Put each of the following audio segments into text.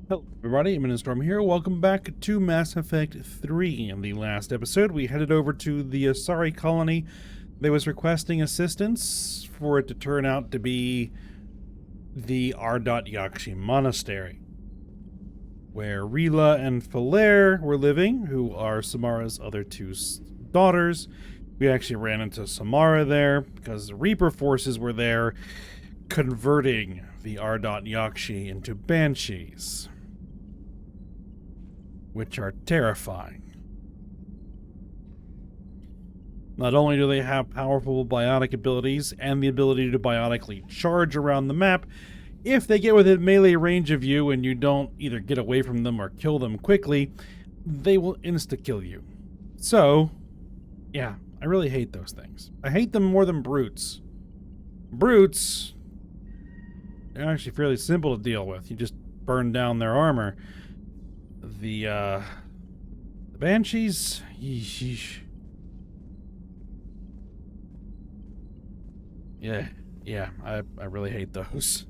Hello everybody, I'm Storm here. Welcome back to Mass Effect 3. In the last episode, we headed over to the Asari colony that was requesting assistance for it to turn out to be the Yakshi Monastery, where Rila and Falaire were living, who are Samara's other two daughters. We actually ran into Samara there because the Reaper forces were there converting the Yakshi into Banshees, which are terrifying. Not only do they have powerful biotic abilities and the ability to biotically charge around the map, if they get within melee range of you and you don't either get away from them or kill them quickly, they will insta-kill you. So, yeah, I really hate those things. I hate them more than brutes. Brutes, they're actually fairly simple to deal with. You just burn down their armor. The Banshees, yeesh. Yeah, I really hate those.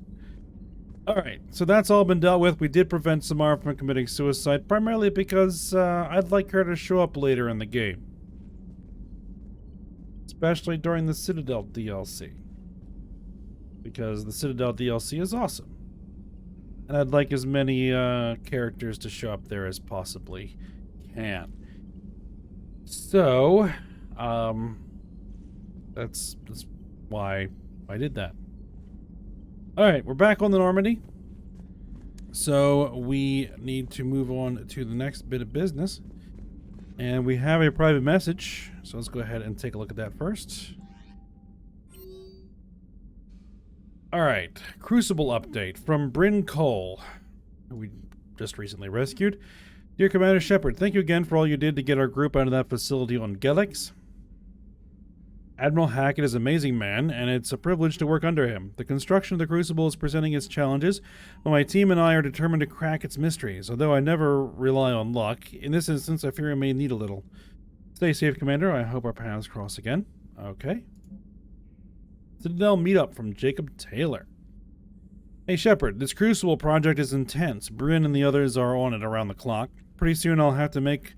Alright, so that's all been dealt with. We did prevent Samara from committing suicide, primarily because I'd like her to show up later in the game. Especially during the Citadel DLC. Because the Citadel DLC is awesome. And I'd like as many characters to show up there as possibly can. So, that's why I did that. Alright, we're back on the Normandy. So, we need to move on to the next bit of business. And we have a private message. So let's go ahead and take a look at that first. Alright, Crucible update from Bryn Cole, who we just recently rescued. Dear Commander Shepard, thank you again for all you did to get our group out of that facility on Gelix. Admiral Hackett is an amazing man, and it's a privilege to work under him. The construction of the Crucible is presenting its challenges, but my team and I are determined to crack its mysteries, although I never rely on luck. In this instance, I fear I may need a little. Stay safe, Commander. I hope our paths cross again. Okay. Citadel meetup from Jacob Taylor. Hey Shepard, this Crucible project is intense. Bryn and the others are on it around the clock. Pretty soon I'll have to make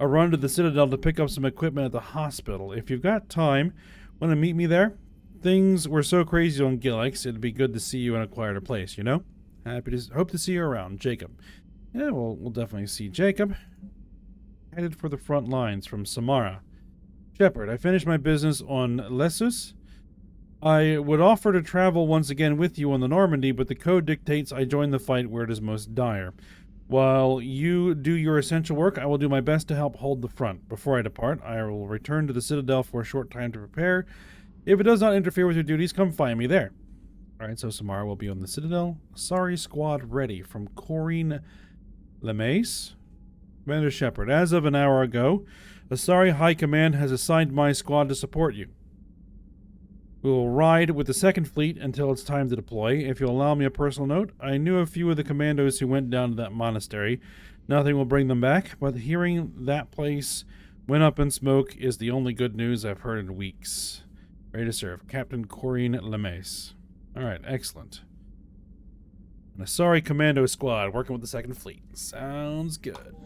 a run to the Citadel to pick up some equipment at the hospital. If you've got time, want to meet me there? Things were so crazy on Gilix, it'd be good to see you in a quieter place, you know? Hope to see you around, Jacob. Yeah, we'll definitely see Jacob. Headed for the front lines from Samara. Shepard, I finished my business on Lessus. I would offer to travel once again with you on the Normandy, but the code dictates I join the fight where it is most dire. While you do your essential work, I will do my best to help hold the front. Before I depart, I will return to the Citadel for a short time to prepare. If it does not interfere with your duties, come find me there. Alright, so Samara will be on the Citadel. Sorry squad ready from Corinne Lemace. Commander Shepard, as of an hour ago, Asari High Command has assigned my squad to support you. We will ride with the second fleet until it's time to deploy. If you'll allow me a personal note, I knew a few of the commandos who went down to that monastery. Nothing will bring them back, but hearing that place went up in smoke is the only good news I've heard in weeks. Ready to serve. Captain Corinne Lemace. Alright, excellent. An Asari commando squad working with the second fleet. Sounds good.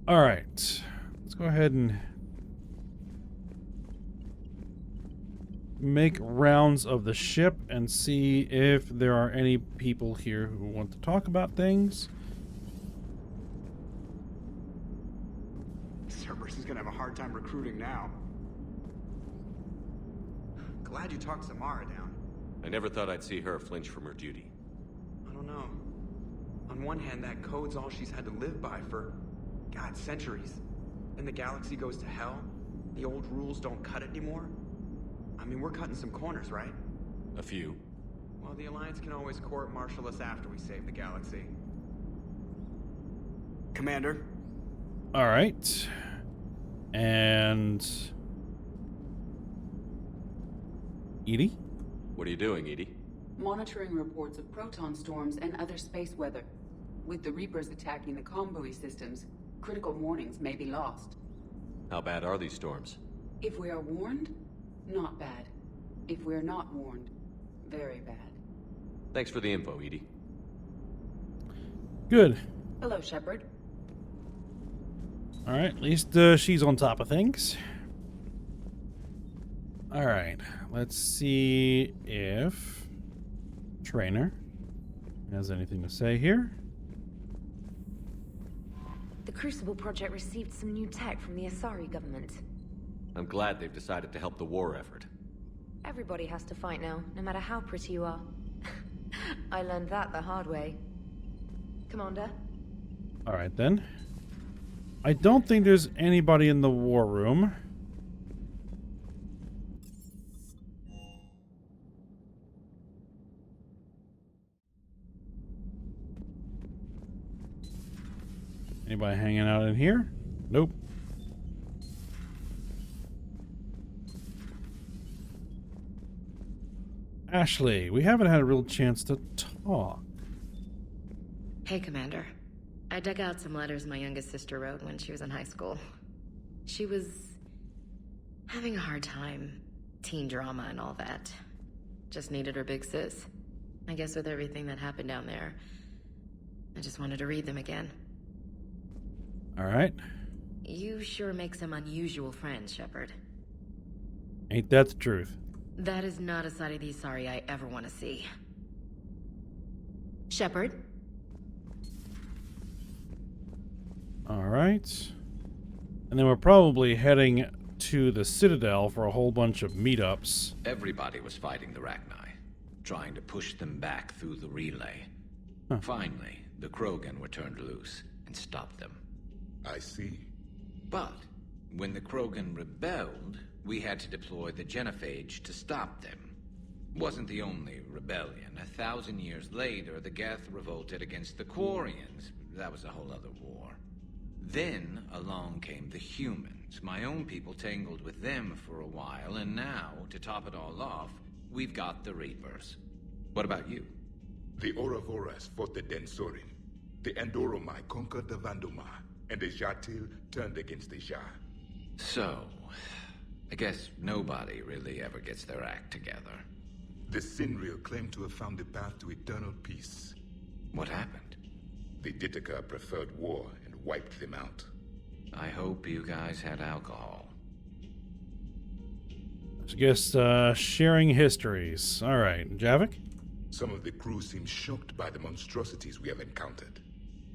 Alright. Let's go ahead and make rounds of the ship and see if there are any people here who want to talk about things. Cerberus is gonna have a hard time recruiting now. Glad you talked Samara down. I never thought I'd see her flinch from her duty. I don't know. On one hand, that code's all she's had to live by for, God, centuries. And the galaxy goes to hell. The old rules don't cut it anymore. I mean, we're cutting some corners, right? A few. Well, the Alliance can always court-martial us after we save the galaxy. Commander? Alright. And Edie? What are you doing, Edie? Monitoring reports of proton storms and other space weather. With the Reapers attacking the convoy systems, critical warnings may be lost. How bad are these storms? If we are warned, not bad. If we're not warned, very bad. Thanks for the info, Edie. Good. Hello, Shepard. Alright, at least she's on top of things. Alright, let's see if Trainer has anything to say here. The Crucible Project received some new tech from the Asari government. I'm glad they've decided to help the war effort. Everybody has to fight now, no matter how pretty you are. I learned that the hard way. Commander? Alright then. I don't think there's anybody in the war room. Anybody hanging out in here? Nope. Ashley, we haven't had a real chance to talk. Hey, Commander. I dug out some letters my youngest sister wrote when she was in high school. She was having a hard time. Teen drama and all that. Just needed her big sis. I guess with everything that happened down there, I just wanted to read them again. Alright. You sure make some unusual friends, Shepard. Ain't that the truth? That is not a side of the Asari I ever want to see. Shepard? Alright. And then we're probably heading to the Citadel for a whole bunch of meetups. Everybody was fighting the Rachni, trying to push them back through the relay. Huh. Finally, the Krogan were turned loose and stopped them. I see. But when the Krogan rebelled, we had to deploy the Genophage to stop them. Wasn't the only rebellion. 1,000 years later, the Geth revolted against the Quarians. That was a whole other war. Then along came the humans. My own people tangled with them for a while, and now, to top it all off, we've got the Reapers. What about you? The Ouroboros fought the Densorin. The Andoromai conquered the Vandomai, and the Jatil turned against the Jah. So, I guess nobody really ever gets their act together. The Sinreal claimed to have found the path to eternal peace. What happened? The Ditaka preferred war and wiped them out. I hope you guys had alcohol. I guess sharing histories. Alright, Javik? Some of the crew seem shocked by the monstrosities we have encountered.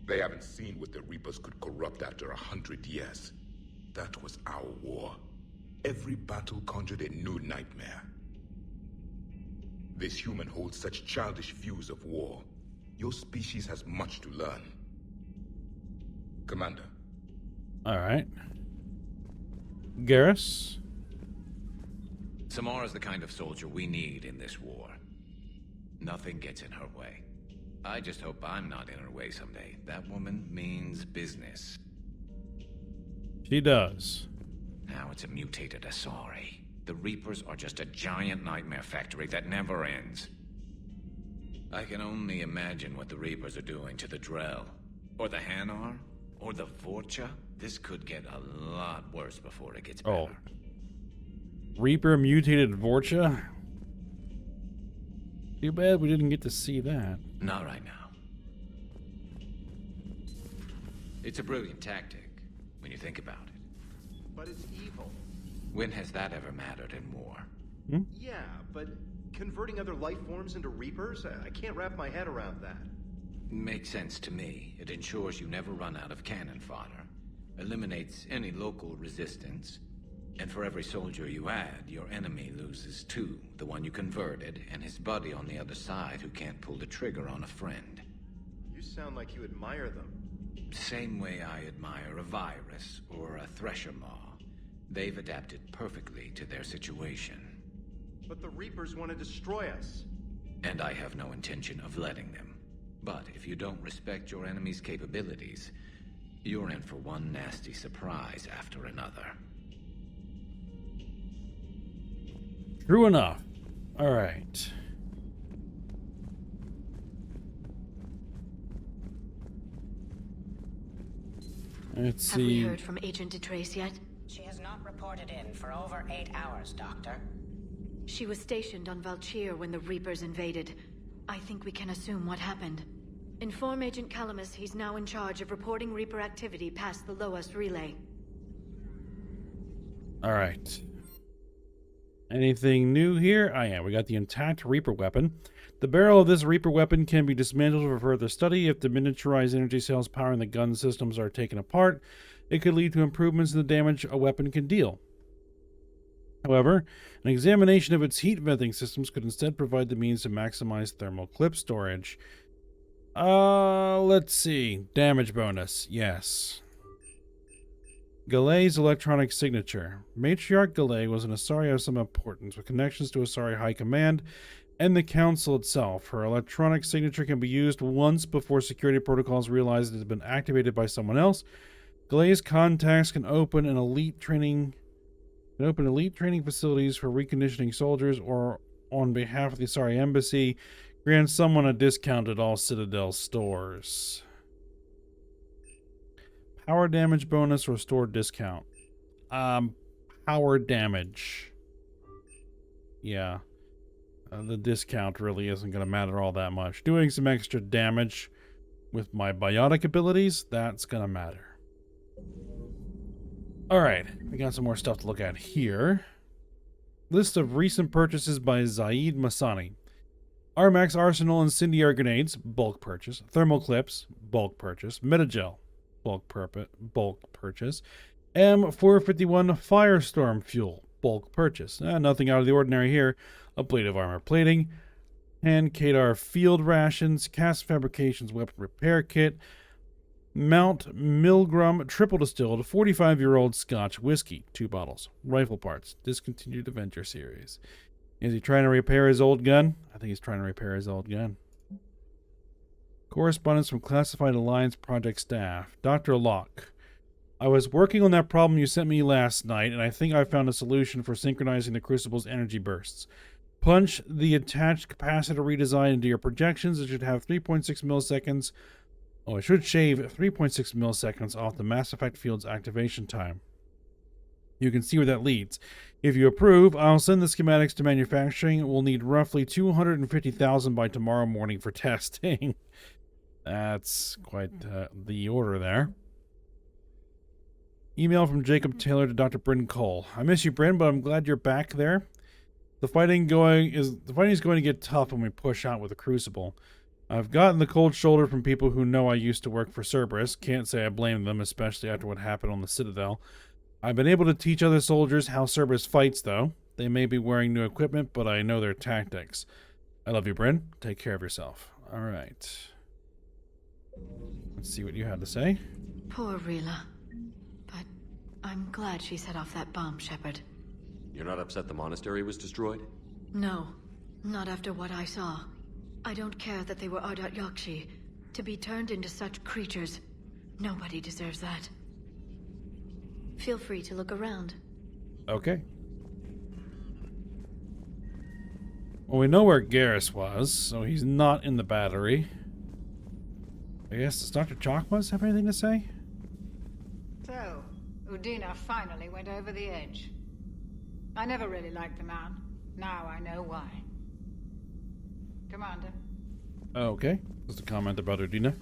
They haven't seen what the Reapers could corrupt after 100 years. That was our war. Every battle conjured a new nightmare. This human holds such childish views of war. Your species has much to learn. Commander. Alright. Garrus? Samara's the kind of soldier we need in this war. Nothing gets in her way. I just hope I'm not in her way someday. That woman means business. She does. Now it's a mutated Asari. The Reapers are just a giant nightmare factory that never ends. I can only imagine what the Reapers are doing to the Drell, or the Hanar, or the Vorcha. This could get a lot worse before it gets better. Oh. Reaper mutated Vorcha? Too bad we didn't get to see that. Not right now. It's a brilliant tactic, when you think about it. But it's evil. When has that ever mattered in war? Yeah, but converting other life forms into Reapers? I can't wrap my head around that. Makes sense to me. It ensures you never run out of cannon fodder, eliminates any local resistance, and for every soldier you add, your enemy loses two, the one you converted, and his buddy on the other side who can't pull the trigger on a friend. You sound like you admire them. Same way I admire a virus or a thresher maw. They've adapted perfectly to their situation. But the Reapers want to destroy us. And I have no intention of letting them. But if you don't respect your enemy's capabilities, you're in for one nasty surprise after another. True enough. Alright. Let's Have we see. heard from Agent DeTrace yet? She has not reported in for over 8 hours, Doctor. She was stationed on Valchir when the Reapers invaded. I think we can assume what happened. Inform Agent Calamus he's now in charge of reporting Reaper activity past the Loas relay. Alright. Anything new here? Oh yeah, we got the intact Reaper weapon. The barrel of this Reaper weapon can be dismantled for further study. If the miniaturized energy cells powering the gun systems are taken apart, it could lead to improvements in the damage a weapon can deal. However, an examination of its heat venting systems could instead provide the means to maximize thermal clip storage. Let's see. Damage bonus. Yes. Galay's electronic signature. Matriarch Galay was an Asari of some importance, with connections to Asari High Command and the Council itself. Her electronic signature can be used once before security protocols realize it has been activated by someone else. Galay's contacts can open elite training facilities for reconditioning soldiers, or on behalf of the Asari Embassy, grant someone a discount at all Citadel stores. Power damage bonus or store discount. Power damage. Yeah. The discount really isn't going to matter all that much. Doing some extra damage with my biotic abilities, that's going to matter. Alright, we got some more stuff to look at here. List of recent purchases by Zaid Masani. Armax Arsenal incendiary grenades, bulk purchase. Thermal clips, bulk purchase. Metagel, bulk purchase. M451 Firestorm fuel, bulk purchase. Nothing out of the ordinary here. A blade of armor plating. Hand Kadar field rations. Cast Fabrications weapon repair kit. Mount Milgram triple distilled 45-year-old Scotch whiskey, 2 bottles. Rifle parts, discontinued Avenger series. Is he trying to repair his old gun? I think he's trying to repair his old gun. Correspondence from Classified Alliance Project staff. Dr. Locke. I was working on that problem you sent me last night, and I think I found a solution for synchronizing the Crucible's energy bursts. Punch the attached capacitor redesign into your projections. It should have 3.6 milliseconds. Oh, it should shave 3.6 milliseconds off the Mass Effect field's activation time. You can see where that leads. If you approve, I'll send the schematics to manufacturing. We'll need roughly 250,000 by tomorrow morning for testing. That's quite the order there. Email from Jacob Taylor to Dr. Bryn Cole. I miss you, Bryn, but I'm glad you're back there. The fighting is going to get tough when we push out with the Crucible. I've gotten the cold shoulder from people who know I used to work for Cerberus. Can't say I blame them, especially after what happened on the Citadel. I've been able to teach other soldiers how Cerberus fights, though. They may be wearing new equipment, but I know their tactics. I love you, Bryn. Take care of yourself. All right. Let's see what you had to say. Poor Rila. But I'm glad she set off that bomb, Shepard. You're not upset the monastery was destroyed? No, not after what I saw. I don't care that they were Ardat Yakshi. To be turned into such creatures, nobody deserves that. Feel free to look around. Okay. Well, we know where Garrus was, so he's not in the battery. I guess, does Dr. Chakwas have anything to say? So, Udina finally went over the edge. I never really liked the man. Now I know why. Commander. Okay. Just a comment about Udina.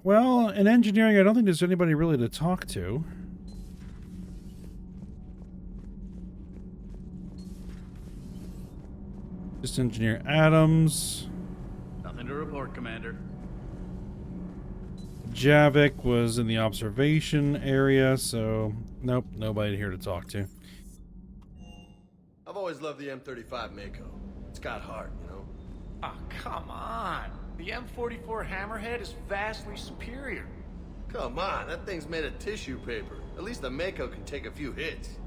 Well, in engineering, I don't think there's anybody really to talk to. Just Engineer Adams. Nothing to report, Commander. Javik was in the observation area, so nope, nobody here to talk to. I've always loved the M35 Mako. It's got heart, you know? Oh, come on. The M44 Hammerhead is vastly superior. Come on, that thing's made of tissue paper. At least the Mako can take a few hits.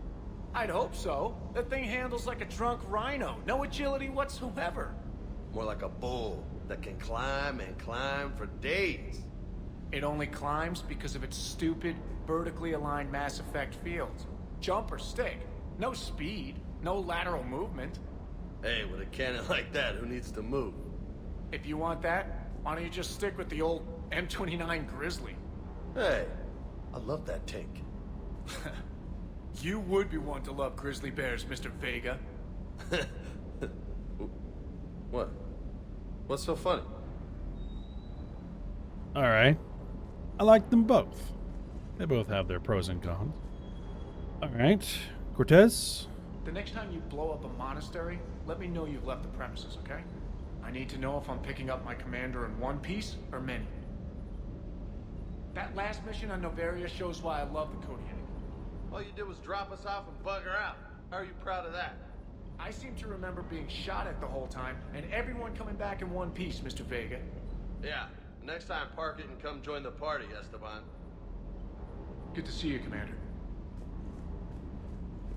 I'd hope so. That thing handles like a drunk rhino. No agility whatsoever. More like a bull that can climb and climb for days. It only climbs because of its stupid, vertically aligned Mass Effect fields. Jump or stick. No speed. No lateral movement. Hey, with a cannon like that, who needs to move? If you want that, why don't you just stick with the old M29 Grizzly? Hey, I love that tank. You would be one to love grizzly bears, Mr. Vega. What? What's so funny? Alright. I like them both. They both have their pros and cons. Alright. Cortez? The next time you blow up a monastery, let me know you've left the premises, okay? I need to know if I'm picking up my commander in one piece or many. That last mission on Novaria shows why I love the Kodiak. All you did was drop us off and bugger out. How are you proud of that? I seem to remember being shot at the whole time, and everyone coming back in one piece, Mr. Vega. Yeah, next time park it and come join the party, Esteban. Good to see you, Commander.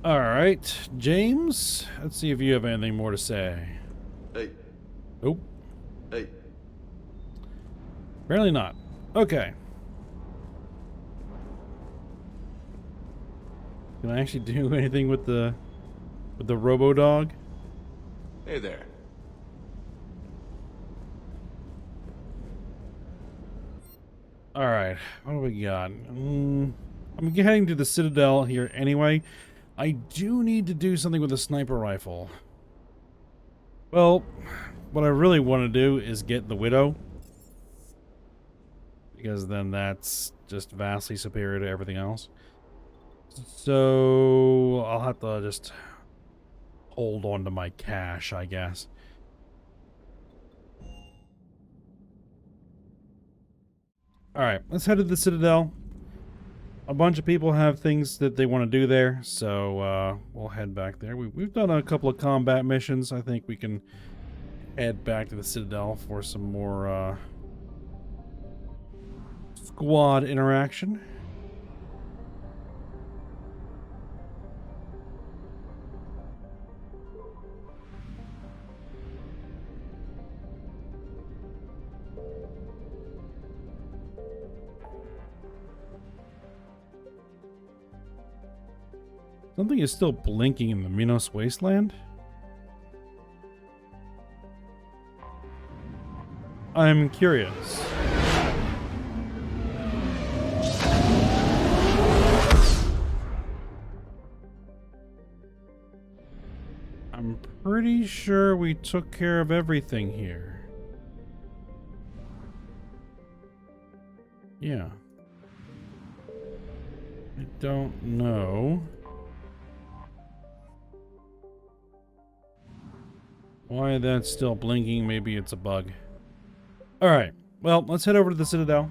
Alright. James? Let's see if you have anything more to say. Hey. Nope. Hey. Apparently not. Okay. Can I actually do anything with the robo-dog? Hey there. Alright, what do we got? I'm heading to the Citadel here anyway. I do need to do something with a sniper rifle. Well, what I really want to do is get the Widow. Because then that's just vastly superior to everything else. So I'll have to just hold on to my cash, I guess. Alright, let's head to the Citadel. A bunch of people have things that they want to do there, so we'll head back there. We've done a couple of combat missions. I think we can head back to the Citadel for some more squad interaction. Something is still blinking in the Minos Wasteland? I'm curious. I'm pretty sure we took care of everything here. Yeah. I don't know why that's still blinking. Maybe it's a bug. Alright, well, let's head over to the Citadel.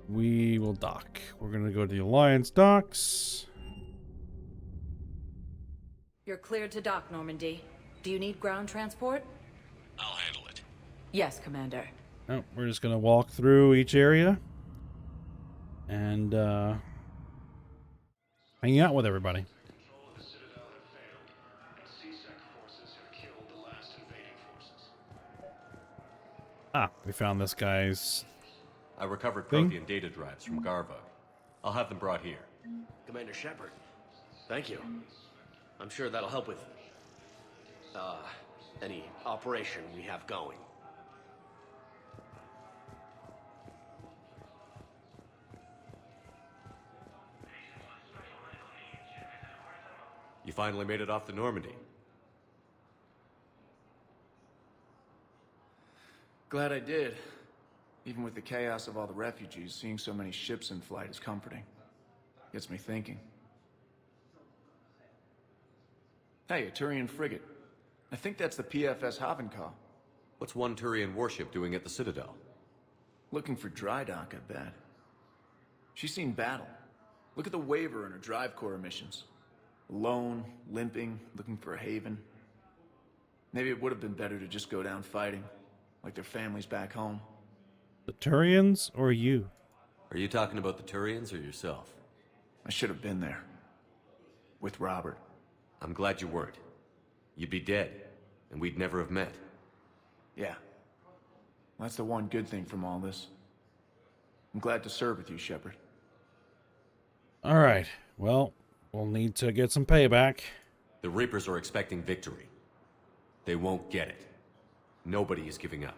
We will dock. We're going to go to the Alliance docks. You're cleared to dock, Normandy. Do you need ground transport? I'll handle it. Yes, Commander. Oh, we're just going to walk through each area and hang out with everybody. Ah, we found this guy's I recovered thing. Prothean data drives from Garva. I'll have them brought here. Commander Shepard, thank you. I'm sure that'll help with, any operation we have going. You finally made it off the Normandy. Glad I did. Even with the chaos of all the refugees, seeing so many ships in flight is comforting. Gets me thinking. Hey, a Turian frigate. I think that's the PFS Havenkaw. What's one Turian warship doing at the Citadel? Looking for dry dock, I bet. She's seen battle. Look at the waiver in her drive core missions. Alone, limping, looking for a haven. Maybe it would have been better to just go down fighting, like their families back home. The Turians or you? Are you talking about the Turians or yourself? I should have been there. With Robert. I'm glad you weren't. You'd be dead, and we'd never have met. Yeah. That's the one good thing from all this. I'm glad to serve with you, Shepard. Alright, well, we'll need to get some payback. The Reapers are expecting victory. They won't get it. Nobody is giving up.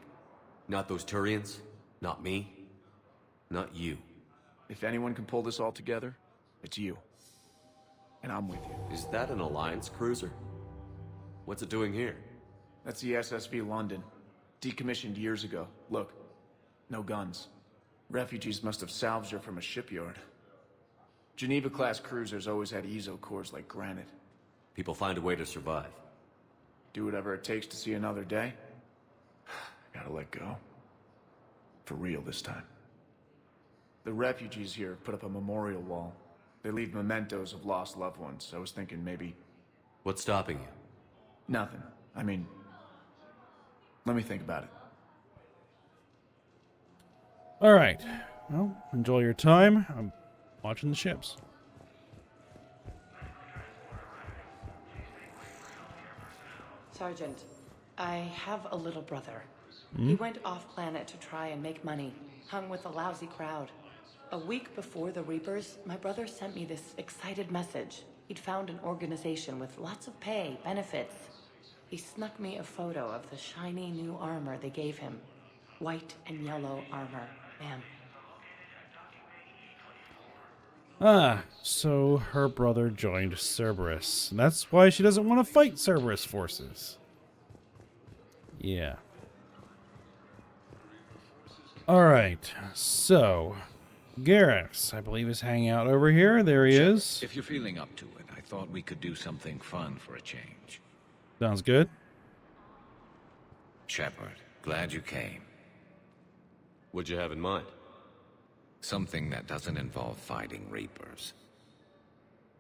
Not those Turians, not me, not you. If anyone can pull this all together, it's you. And I'm with you. Is that an Alliance cruiser? What's it doing here? That's the SSV London. Decommissioned years ago. Look, no guns. Refugees must have salvaged her from a shipyard. Geneva-class cruisers always had ezo cores like granite. People find a way to survive. Do whatever it takes to see another day. Gotta let go. For real this time. The refugees here put up a memorial wall. They leave mementos of lost loved ones. I was thinking maybe... What's stopping you? Nothing. I mean... Let me think about it. Alright, well, enjoy your time. I'm watching the ships. Sergeant, I have a little brother. He went off-planet to try and make money, hung with a lousy crowd. A week before the Reapers, my brother sent me this excited message. He'd found an organization with lots of pay, benefits. He snuck me a photo of the shiny new armor they gave him. White and yellow armor, ma'am. Ah, so her brother joined Cerberus. That's why she doesn't want to fight Cerberus forces. Yeah. Alright, so... Garrus, I believe, is hanging out over here. There he is. If you're feeling up to it, I thought we could do something fun for a change. Sounds good. Shepard, glad you came. What'd you have in mind? Something that doesn't involve fighting Reapers.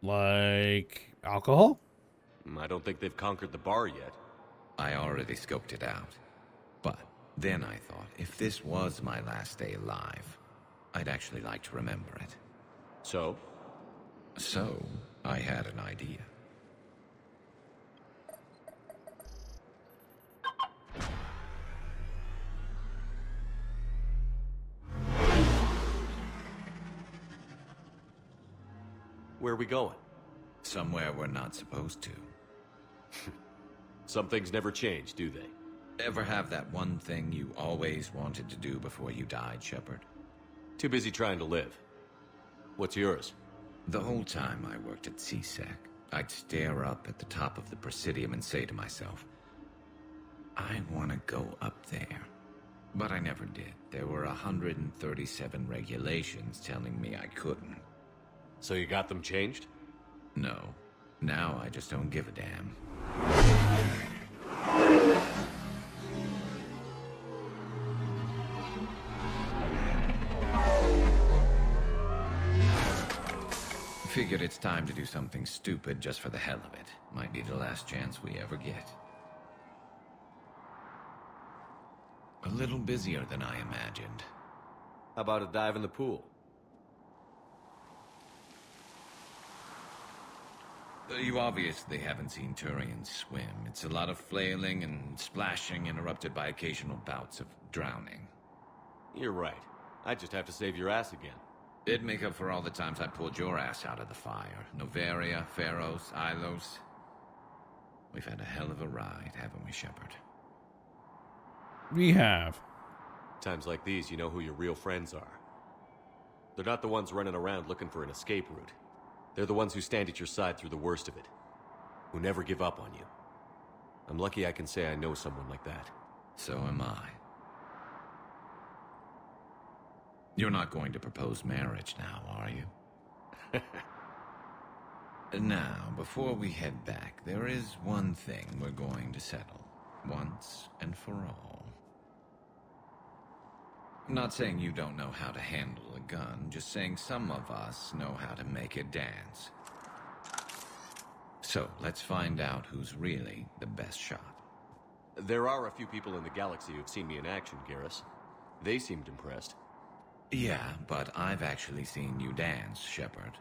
Like alcohol? I don't think they've conquered the bar yet. I already scoped it out. But then I thought, if this was my last day alive, I'd actually like to remember it. So? So, I had an idea. Where are we going? Somewhere we're not supposed to. Some things never change, do they? Ever have that one thing you always wanted to do before you died, Shepard? Too busy trying to live. What's yours? The whole time I worked at CSEC, I'd stare up at the top of the Presidium and say to myself, I want to go up there. But I never did. There were 137 regulations telling me I couldn't. So you got them changed? No. Now I just don't give a damn. Figured it's time to do something stupid just for the hell of it. Might be the last chance we ever get. A little busier than I imagined. How about a dive in the pool? You obviously haven't seen Turians swim. It's a lot of flailing and splashing, interrupted by occasional bouts of drowning. You're right. I just have to save your ass again. It'd make up for all the times I pulled your ass out of the fire. Noveria, Pharos, Ilos. We've had a hell of a ride, haven't we, Shepard? We have. Times like these, you know who your real friends are. They're not the ones running around looking for an escape route. They're the ones who stand at your side through the worst of it. Who never give up on you. I'm lucky I can say I know someone like that. So am I. You're not going to propose marriage now, are you? Now, before we head back, there is one thing we're going to settle. Once and for all. I'm not saying you don't know how to handle a gun, just saying some of us know how to make it dance. So, let's find out who's really the best shot. There are a few people in the galaxy who've seen me in action, Garrus. They seemed impressed. Yeah, but I've actually seen you dance, Shepard.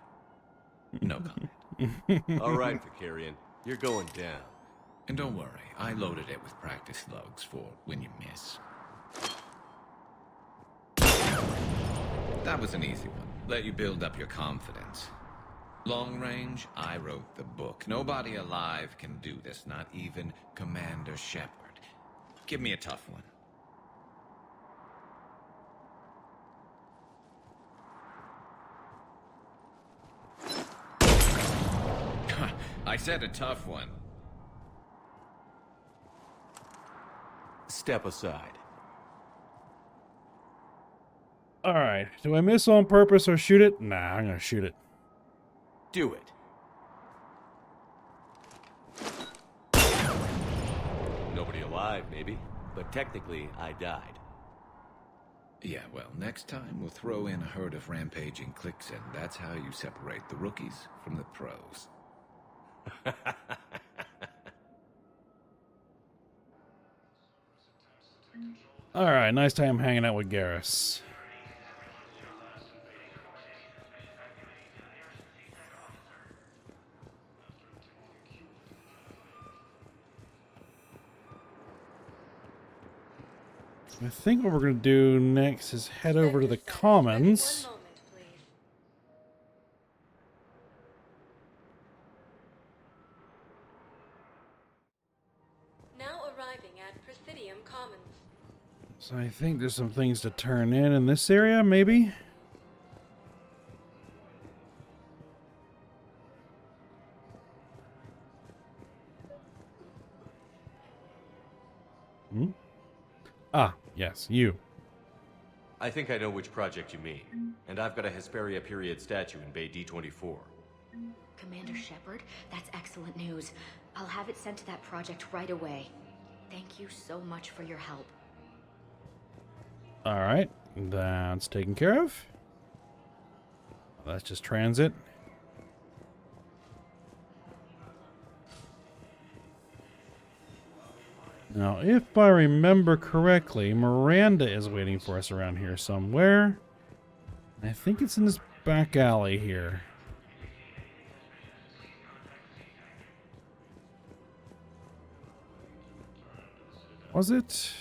No comment. All right, Vicarian. You're going down. And don't worry, I loaded it with practice slugs for when you miss. That was an easy one. Let you build up your confidence. Long range, I wrote the book. Nobody alive can do this, not even Commander Shepard. Give me a tough one. I said a tough one. Step aside. Alright, do I miss on purpose or shoot it? Nah, I'm gonna shoot it. Do it. Nobody alive, maybe. But technically, I died. Yeah, well, next time we'll throw in a herd of rampaging cliques, and that's how you separate the rookies from the pros. Alright, nice time hanging out with Garrus. I think what we're going to do next is head over to the Commons. Now arriving at Presidium Commons. So I think there's some things to turn in this area, maybe? Hmm? Ah, yes, you. I think I know which project you mean. And I've got a Hesperia period statue in Bay D24. Commander Shepard, that's excellent news. I'll have it sent to that project right away. Thank you so much for your help. Alright, that's taken care of. That's just transit. Now, if I remember correctly, Miranda is waiting for us around here somewhere. I think it's in this back alley here. Was it?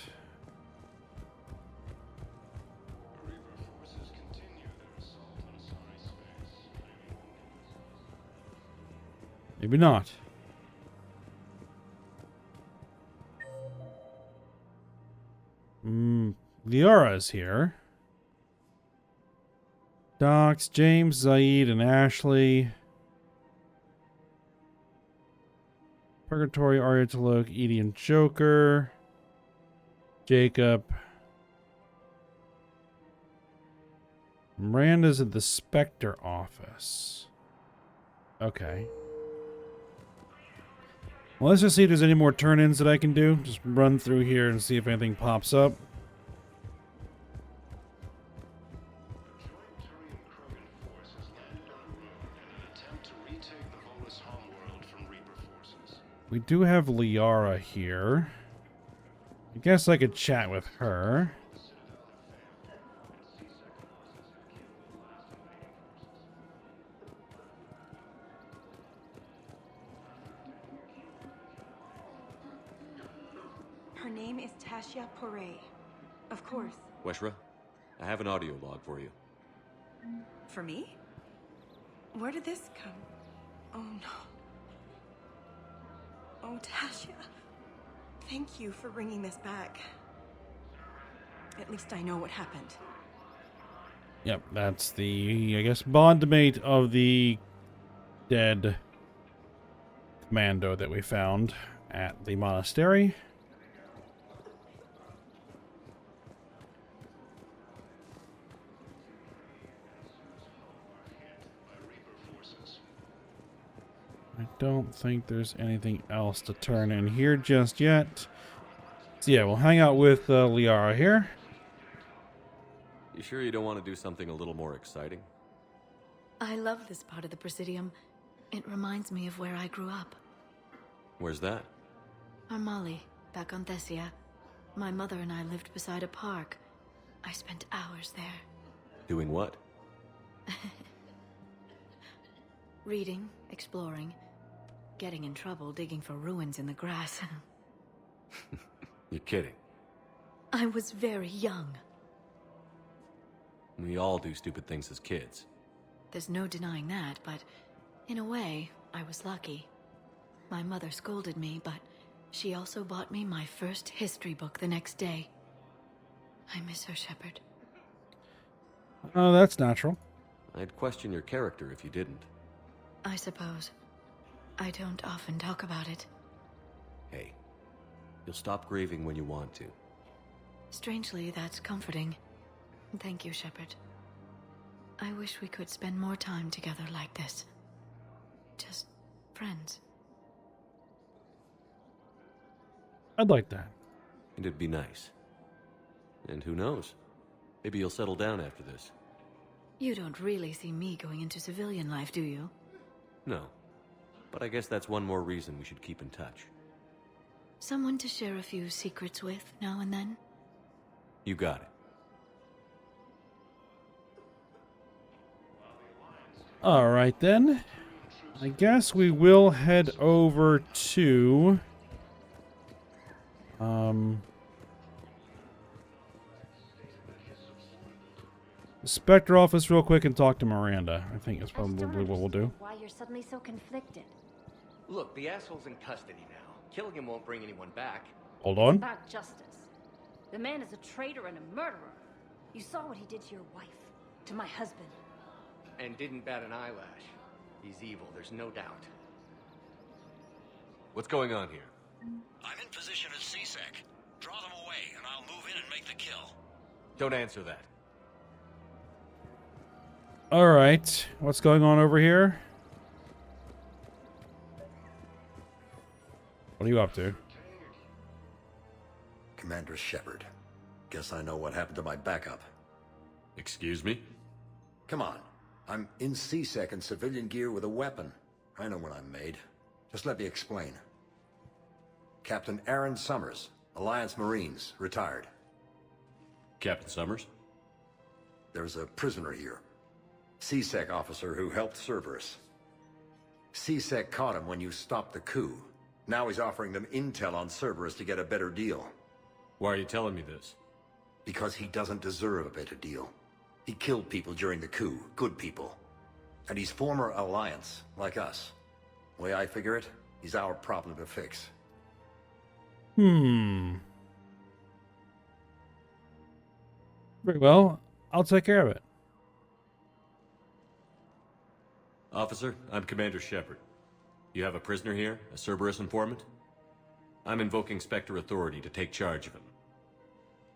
Maybe not. Liara's here. Docs, James, Zaid, and Ashley. Purgatory, Arya Talok, Edie and Joker. Jacob. Miranda's at the Spectre office. Okay. Well, let's just see if there's any more turn-ins that I can do. Just run through here and see if anything pops up. We do have Liara here. I guess I could chat with her. Her name is Tasha Poray. Of course. Weshra, I have an audio log for you. For me? Where did this come? Oh no. Oh, Tasha. Thank you for bringing this back. At least I know what happened. Yep, that's the, I guess, bondmate of the dead commando that we found at the monastery. I don't think there's anything else to turn in here just yet. So yeah, we'll hang out with Liara here. You sure you don't want to do something a little more exciting? I love this part of the Presidium. It reminds me of where I grew up. Where's that? Armali, back on Thessia. My mother and I lived beside a park. I spent hours there. Doing what? Reading, exploring, getting in trouble digging for ruins in the grass. You're kidding. I was very young. We all do stupid things as kids. There's no denying that, but in a way, I was lucky. My mother scolded me, but she also bought me my first history book the next day. I miss her, Shepard. Oh, that's natural. I'd question your character if you didn't. I suppose. I don't often talk about it. Hey, you'll stop grieving when you want to. Strangely, that's comforting. Thank you, Shepard. I wish we could spend more time together like this. Just friends. I'd like that. And it'd be nice. And who knows? Maybe you'll settle down after this. You don't really see me going into civilian life, do you? No. But I guess that's one more reason we should keep in touch. Someone to share a few secrets with now and then? You got it. Alright then. I guess we will head over to... the Spectre office real quick and talk to Miranda. I think that's probably what we'll do. Why you're suddenly so conflicted? Look, the asshole's in custody now. Killing him won't bring anyone back. Hold on. It's about justice. The man is a traitor and a murderer. You saw what he did to your wife, to my husband. And didn't bat an eyelash. He's evil, there's no doubt. What's going on here? I'm in position as CSEC. Draw them away, and I'll move in and make the kill. Don't answer that. Alright. What's going on over here? What are you up to? Commander Shepard. Guess I know what happened to my backup. Excuse me? Come on. I'm in CSEC in civilian gear with a weapon. I know what I'm made. Just let me explain. Captain Aaron Summers, Alliance Marines, retired. Captain Summers? There's a prisoner here. CSEC officer who helped Cerberus. CSEC caught him when you stopped the coup. Now he's offering them intel on Cerberus to get a better deal. Why are you telling me this? Because he doesn't deserve a better deal. He killed people during the coup, good people. And he's former Alliance, like us. The way I figure it, he's our problem to fix. Very well. I'll take care of it. Officer, I'm Commander Shepard. You have a prisoner here, a Cerberus informant? I'm invoking Spectre authority to take charge of him.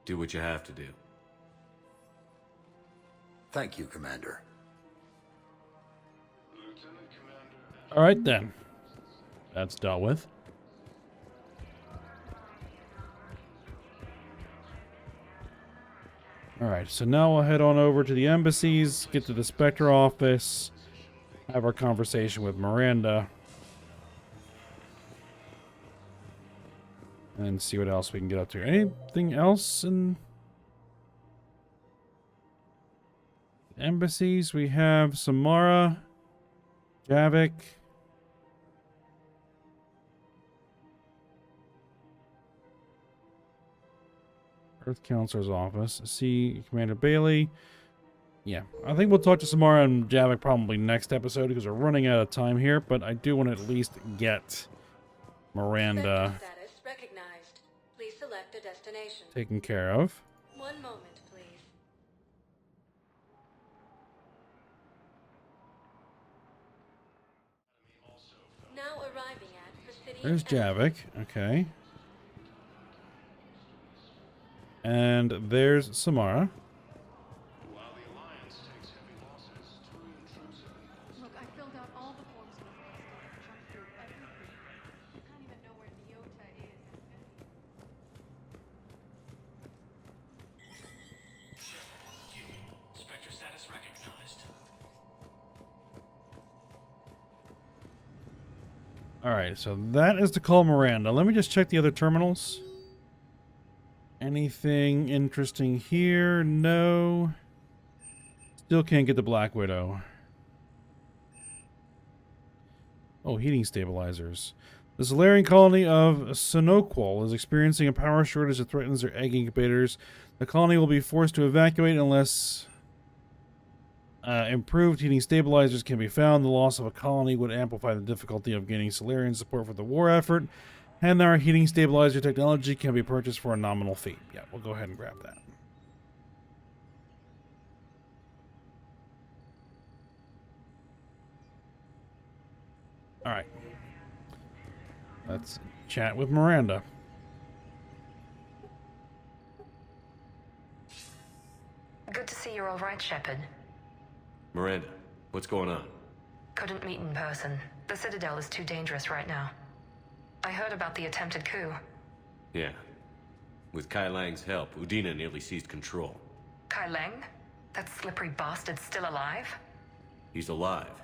Do what you have to do. Thank you, Commander. Alright then. That's dealt with. Alright, so now we'll head on over to the embassies, get to the Spectre office, have our conversation with Miranda, and see what else we can get up to. Anything else in embassies? We have Samara, Javik, Earth Counselor's office. See Commander Bailey. Yeah, I think we'll talk to Samara and Javik probably next episode because we're running out of time here, but I do want to at least get Miranda status recognized. Please select a destination. taken care of. One moment, please. Now arriving at Presidium. There's Javik. Okay. And there's Samara. Look, I filled out all the forms in advance. Jumped through everything. I can't even know where Leota is. Spectre status recognized. Alright, so that is to call Miranda. Let me just check the other terminals. Anything interesting here? No. Still can't get the Black Widow. Oh, heating stabilizers. The Solarian colony of Sonoqual is experiencing a power shortage that threatens their egg incubators. The colony will be forced to evacuate unless Improved heating stabilizers can be found. The loss of a colony would amplify the difficulty of gaining Solarian support for the war effort. And our heating stabilizer technology can be purchased for a nominal fee. Yeah, we'll go ahead and grab that. Alright. Let's chat with Miranda. Good to see you're all right, Shepard. Miranda, what's going on? Couldn't meet in person. The Citadel is too dangerous right now. I heard about the attempted coup. Yeah. With Kai Lang's help, Udina nearly seized control. Kai Lang? That slippery bastard's still alive? He's alive,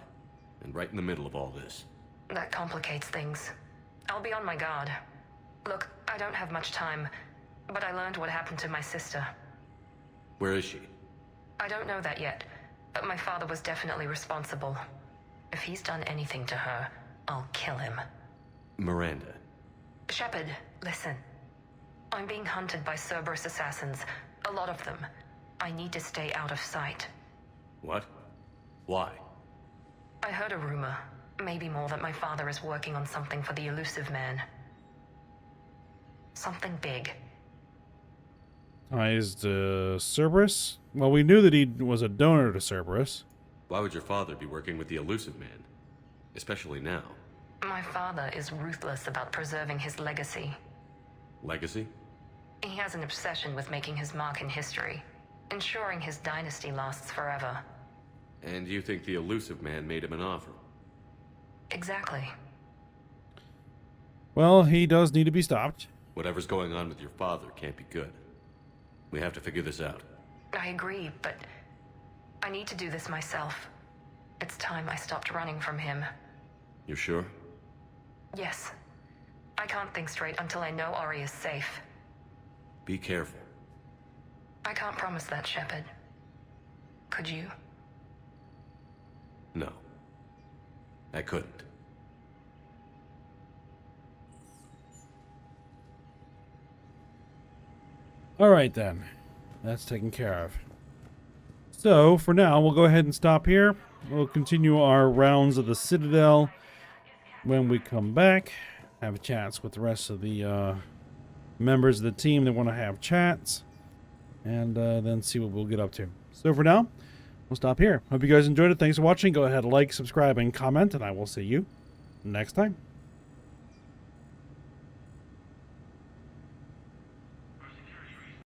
and right in the middle of all this. That complicates things. I'll be on my guard. Look, I don't have much time, but I learned what happened to my sister. Where is she? I don't know that yet, but my father was definitely responsible. If he's done anything to her, I'll kill him. Miranda. Shepard, listen. I'm being hunted by Cerberus assassins. A lot of them. I need to stay out of sight. What? Why? I heard a rumor, maybe more, that my father is working on something for the Elusive Man. Something big. Ties to Cerberus? Well, we knew that he was a donor to Cerberus. Why would your father be working with the Elusive Man? Especially now. My father is ruthless about preserving his legacy. Legacy? He has an obsession with making his mark in history, ensuring his dynasty lasts forever. And you think the Elusive Man made him an offer? Exactly. Well, he does need to be stopped. Whatever's going on with your father can't be good. We have to figure this out. I agree, but I need to do this myself. It's time I stopped running from him. You're sure? Yes. I can't think straight until I know Ori is safe. Be careful. I can't promise that, Shepard. Could you? No. I couldn't. Alright then. That's taken care of. So, for now, we'll go ahead and stop here. We'll continue our rounds of the Citadel when we come back. Have a chats with the rest of the members of the team that want to have chats. And then see what we'll get up to. So for now, we'll stop here. Hope you guys enjoyed it. Thanks for watching. Go ahead, like, subscribe, and comment. And I will see you next time.